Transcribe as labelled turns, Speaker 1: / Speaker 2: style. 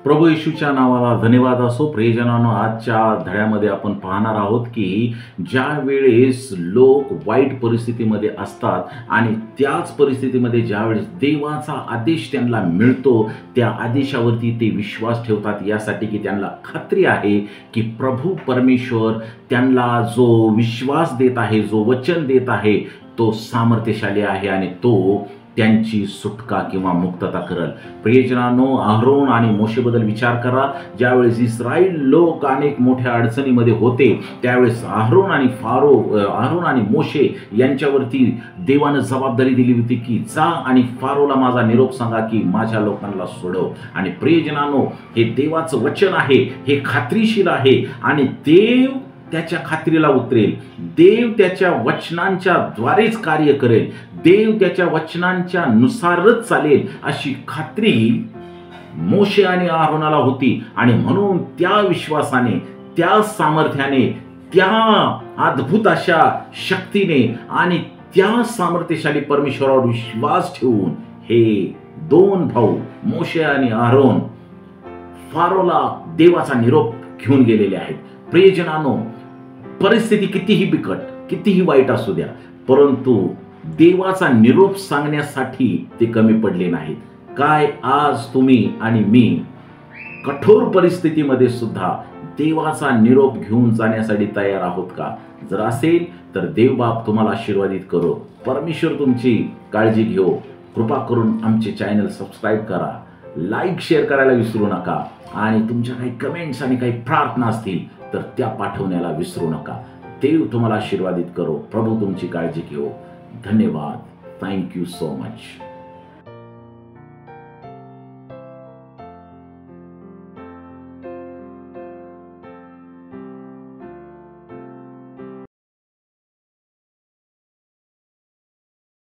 Speaker 1: प्रभू येशूच्या नावाला धन्यवाद असो. प्रियजनांनो, आजच्या धड्यामध्ये आपण पाहणार आहोत की ज्या वेळेस लोक वाईट परिस्थितीमध्ये असतात आणि त्याच परिस्थितीमध्ये ज्यावेळेस देवाचा आदेश त्यांना मिळतो, त्या आदेशावरती ते विश्वास ठेवतात, यासाठी की त्यांना खात्री आहे की प्रभू परमेश्वर त्यांना जो विश्वास देत आहे, जो वचन देत आहे, तो सामर्थ्यशाली आहे आणि तो त्यांची सुटका किंवा मुक्तता करल. प्रियजनांनो, अहरोन आणि मोशेबद्दल विचार करा. ज्यावेळेस इस्रायल लोक अनेक मोठ्या अडचणीमध्ये होते, त्यावेळेस अहरोन आणि मोशे यांच्यावरती देवानं जबाबदारी दिली होती की जा आणि फारोला माझा निरोप सांगा की माझ्या लोकांना सोडव. आणि प्रियजनांनो, हे देवाचं वचन आहे, हे खात्रीशीर आहे आणि देव त्याच्या खात्रीला उतरेल. देव त्याच्या वचनांच्या द्वारेच कार्य करेल. देव त्याच्या वचनांच्या नुसारच चालेल, अशी खात्री मोशे आणि अहरोनाला होती. आणि म्हणून त्या विश्वासाने, त्या सामर्थ्याने, त्या अद्भुत अशा शक्तीने आणि त्या सामर्थ्यशाली परमेश्वरावर विश्वास ठेवून हे दोन भाऊ मोशे आणि अहरोन फारोला देवाचा निरोप घेऊन गेलेले आहेत. प्रियजनांनो, परिस्थिती कितीही बिकट, कितीही वाईट असू द्या, परंतु देवाचा निरोप सांगण्यासाठी ते कमी पडले नाहीत. काय आज तुम्ही आणि मी कठोर परिस्थितीमध्ये सुद्धा देवाचा निरोप घेऊन जाण्यासाठी तयार आहोत का? जर असेल तर देवबाप तुम्हाला आशीर्वादित करो. परमेश्वर तुमची काळजी घेऊ. कृपा करून आमचे चॅनल सबस्क्राईब करा, लाईक शेअर करायला विसरू नका आणि तुमच्या काही कमेंट्स आणि काही प्रार्थना असतील तर त्या पाठवण्याला विसरू नका. देव तुम्हाला आशीर्वादित करो. प्रभू तुमची काळजी घेऊ. धन्यवाद. Thank you so much.